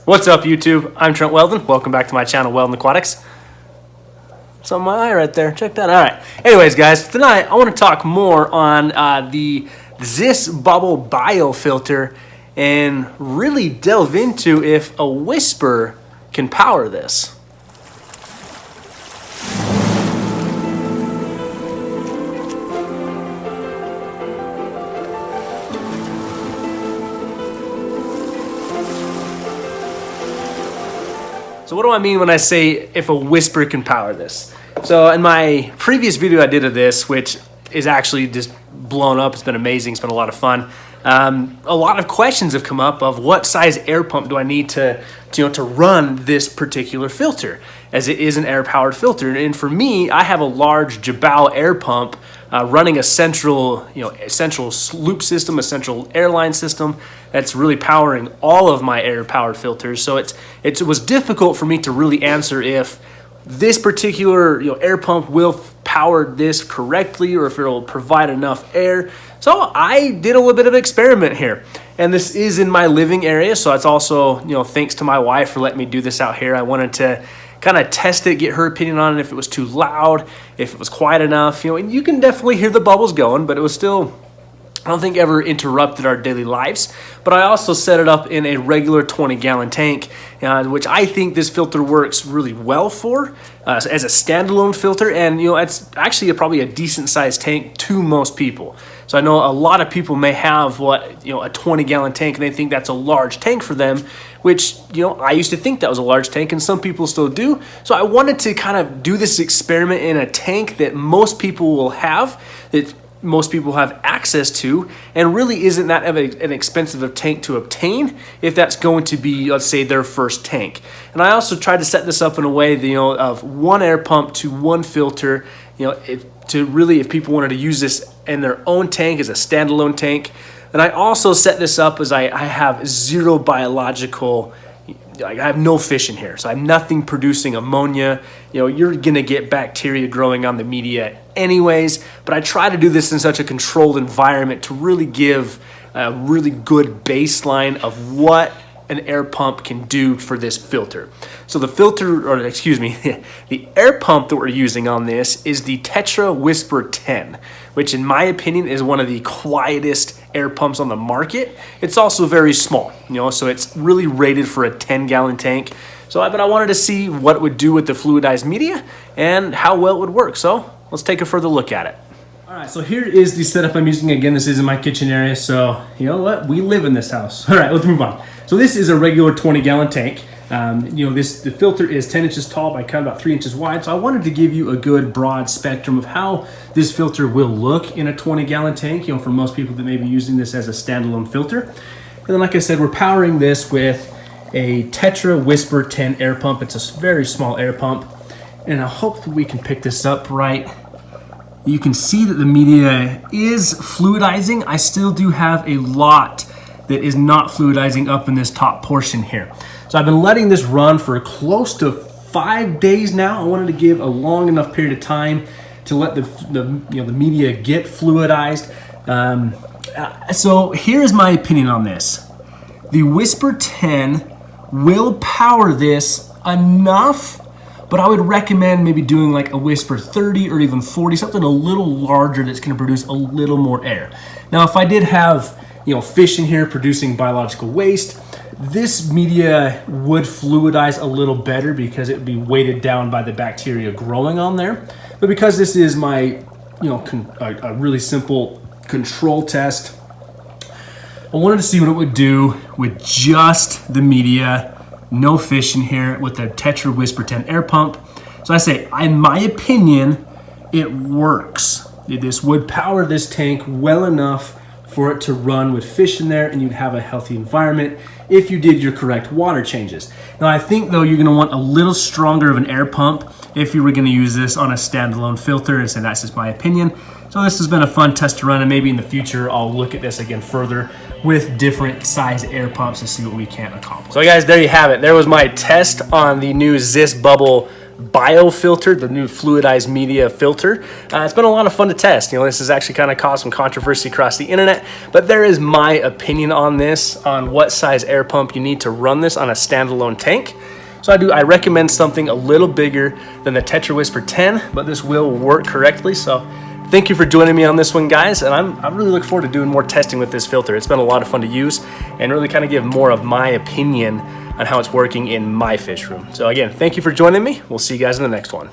What's up, YouTube? I'm Trent Wel-Don. Welcome back to my channel, Wel-Don Aquatics. It's on my eye right there. Check that out. All right. Anyways, guys, tonight I want to talk more on the ZISS bubble biofilter and really delve into if a Whisper can power this. So what do I mean when I say if a Whisper can power this? So in my previous video I did of this, which is actually just blown up, it's been amazing, it's been a lot of fun. A lot of questions have come up of what size air pump do I need to run this particular filter, as it is an air-powered filter. And for me, I have a large Jabal air pump running a central loop system, a central airline system that's really powering all of my air-powered filters. So it was difficult for me to really answer if this particular air pump will power this correctly or if it will provide enough air. So I did a little bit of an experiment here, and this is in my living area. So it's also thanks to my wife for letting me do this out here. I wanted to kind of test it, get her opinion on it, if it was too loud, if it was quiet enough, and you can definitely hear the bubbles going, but it was still, I don't think, ever interrupted our daily lives. But I also set it up in a regular 20-gallon tank, which I think this filter works really well for as a standalone filter, and it's actually probably a decent-sized tank to most people. So I know a lot of people may have a 20-gallon tank, and they think that's a large tank for them, which I used to think that was a large tank, and some people still do. So I wanted to kind of do this experiment in a tank that most people will have, that most people have access to, and really isn't that an expensive of tank to obtain if that's going to be, let's say, their first tank. And I also tried to set this up in a way of one air pump to one filter, to really, if people wanted to use this in their own tank as a standalone tank. And I also set this up as I have zero biological, I have no fish in here, so I have nothing producing ammonia. You're gonna get bacteria growing on the media anyways, but I try to do this in such a controlled environment to really give a really good baseline of what an air pump can do for this filter. So the the air pump that we're using on this is the Tetra Whisper 10, which in my opinion is one of the quietest air pumps on the market. It's also very small, so it's really rated for a 10-gallon tank. But I wanted to see what it would do with the fluidized media and how well it would work. So let's take a further look at it. All right, so here is the setup I'm using. Again, this is in my kitchen area, so you know what? We live in this house. All right, let's move on. So this is a regular 20-gallon tank. The filter is 10 inches tall by kind of about 3 inches wide. So I wanted to give you a good broad spectrum of how this filter will look in a 20-gallon tank, for most people that may be using this as a standalone filter. And then, like I said, we're powering this with a Tetra Whisper 10 air pump. It's a very small air pump. And I hope that we can pick this up right. You can see that the media is fluidizing. I still do have a lot that is not fluidizing up in this top portion here. So I've been letting this run for close to 5 days now. I wanted to give a long enough period of time to let the media get fluidized. So here's my opinion on this. The Whisper 10 will power this enough, but I would recommend maybe doing like a Whisper 30 or even 40, something a little larger that's going to produce a little more air. Now, if I did have fish in here producing biological waste, this media would fluidize a little better because it would be weighted down by the bacteria growing on there. But because this is my a really simple control test, I wanted to see what it would do with just the media, no fish in here, with the Tetra Whisper 10 air pump. So I say, in my opinion, it works. This would power this tank well enough for it to run with fish in there, and you'd have a healthy environment if you did your correct water changes. Now, I think though you're gonna want a little stronger of an air pump if you were gonna use this on a standalone filter, and so that's just my opinion. So this has been a fun test to run, and maybe in the future I'll look at this again further with different size air pumps to see what we can accomplish. So guys, there you have it. There was my test on the new ZISS bubble biofilter, the new fluidized media filter. It's been a lot of fun to test. You know, this has actually kind of caused some controversy across the internet, but there is my opinion on this, on what size air pump you need to run this on a standalone tank. So I recommend something a little bigger than the Tetra Whisper 10, but this will work correctly. So thank you for joining me on this one, guys. And I really look forward to doing more testing with this filter. It's been a lot of fun to use and really kind of give more of my opinion on how it's working in my fish room. So again, thank you for joining me. We'll see you guys in the next one.